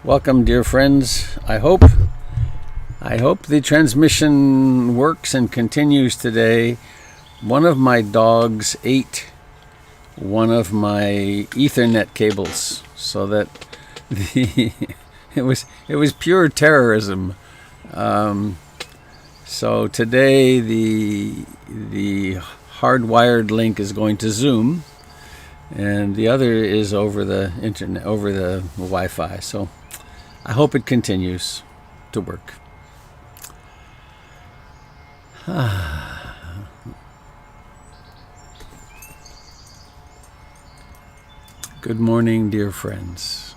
Welcome, dear friends. I hope the transmission works and continues today. One of my dogs ate one of my Ethernet cables, so that it was pure terrorism. So today the hardwired link is going to Zoom, and the other is over the internet, over the Wi-Fi. So I hope it continues to work. Good morning, dear friends.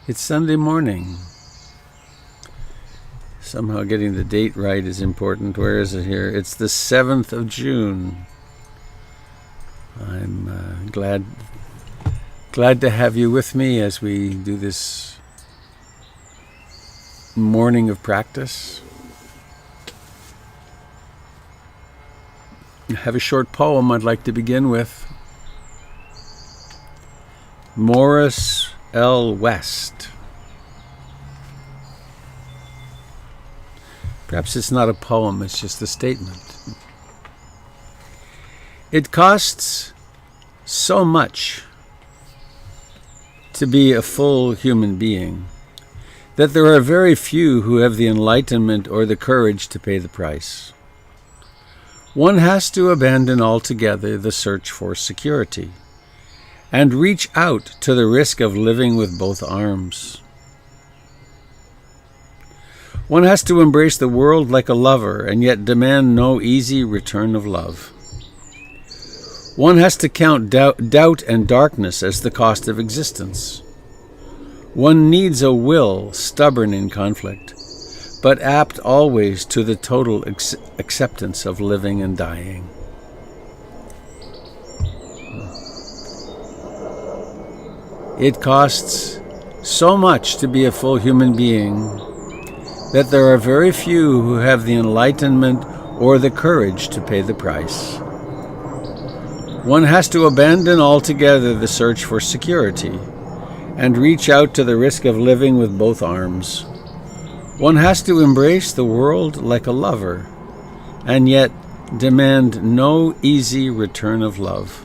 It's Sunday morning. Somehow getting the date right is important. Where is it here? It's the 7th of June. I'm glad to have you with me as we do this morning of practice. I have a short poem I'd like to begin with. Morris L. West. Perhaps it's not a poem, it's just a statement. It costs so much to be a full human being that there are very few who have the enlightenment or the courage to pay the price. One has to abandon altogether the search for security and reach out to the risk of living with both arms. One has to embrace the world like a lover and yet demand no easy return of love. One has to count doubt and darkness as the cost of existence. One needs a will stubborn in conflict, but apt always to the total acceptance of living and dying. It costs so much to be a full human being that there are very few who have the enlightenment or the courage to pay the price. One has to abandon altogether the search for security and reach out to the risk of living with both arms. One has to embrace the world like a lover and yet demand no easy return of love.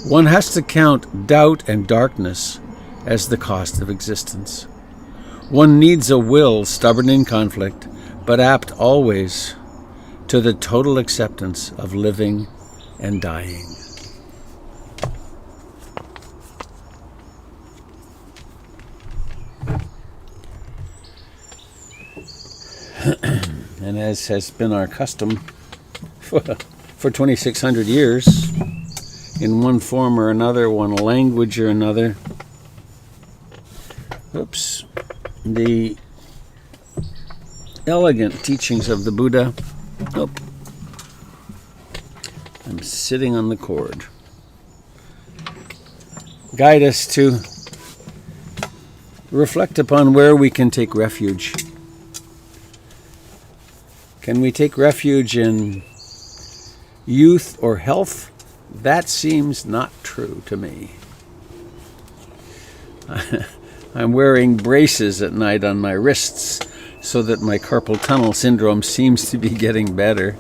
One has to count doubt and darkness as the cost of existence. One needs a will stubborn in conflict, but apt always to the total acceptance of living and dying. And as has been our custom for 2,600 years, in one form or another, one language or another, the elegant teachings of the Buddha, I'm sitting on the cord, guide us to reflect upon where we can take refuge. Can we take refuge in youth or health? That seems not true to me. I'm wearing braces at night on my wrists so that my carpal tunnel syndrome seems to be getting better.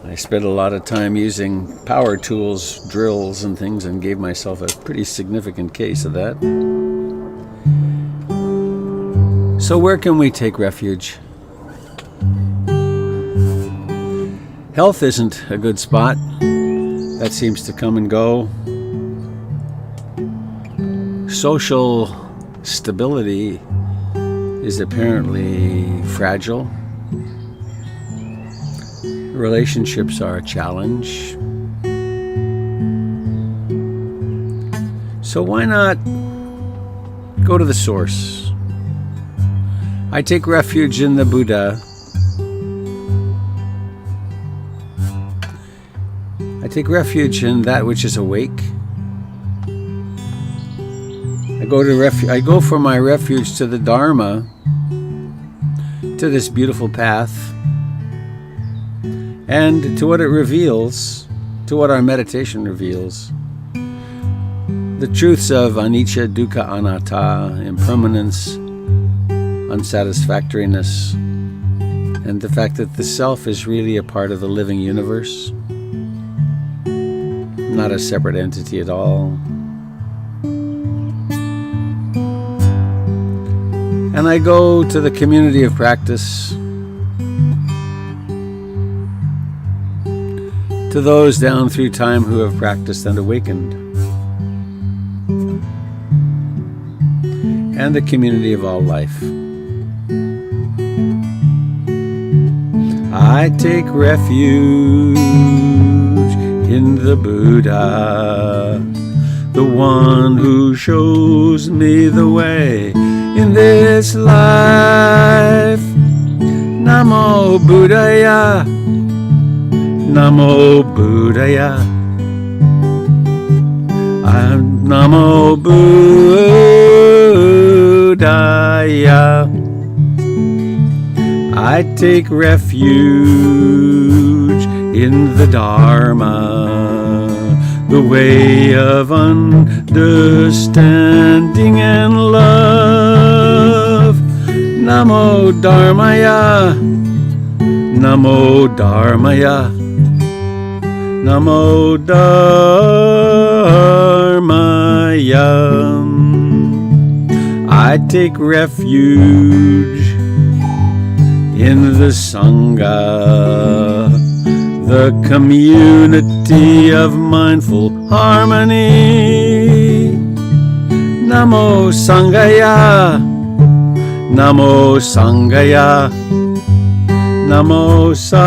I spent a lot of time using power tools, drills, and things, and gave myself a pretty significant case of that. So where can we take refuge? Health isn't a good spot. That seems to come and go. Social stability is apparently fragile. Relationships are a challenge. So why not go to the source? I take refuge in the Buddha. I take refuge in that which is awake. I go for my refuge to the Dharma, to this beautiful path, and to what it reveals, to what our meditation reveals. The truths of anicca, dukkha, anatta, impermanence, unsatisfactoriness, and the fact that the self is really a part of the living universe, not a separate entity at all. And I go to the community of practice, to those down through time who have practiced and awakened, and the community of all life. I take refuge in the Buddha, the one who shows me the way in this life. Namo Buddhaya, Namo Buddhaya, Namo Buddhaya. I take refuge in the Dharma, the way of understanding and love. Namo Dharmaya, Namo Dharmaya, Namo Dharmaya. I take refuge in the Sangha, the community of mindful harmony. Namo Sanghaya, Namo Sanghaya, Namo Sanghaya.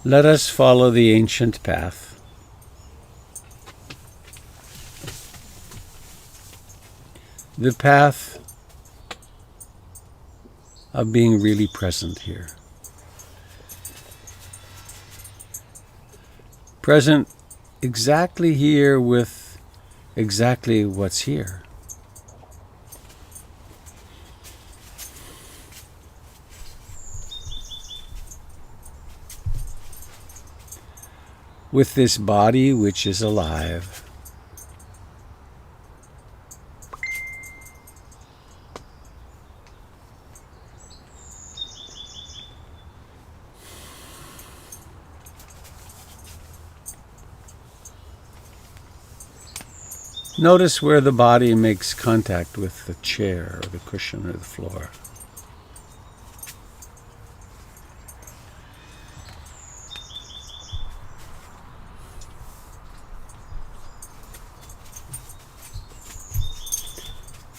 Let us follow the ancient path. The path of being really present here. Present exactly here with exactly what's here. With this body which is alive. Notice where the body makes contact with the chair or the cushion or the floor.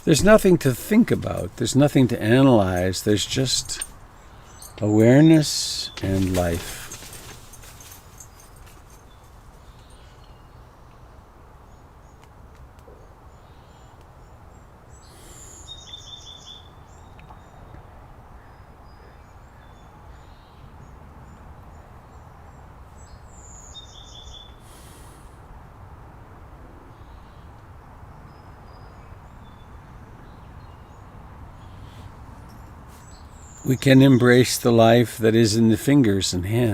There's nothing to think about, there's nothing to analyze, there's just awareness and life. We can embrace the life that is in the fingers and hands.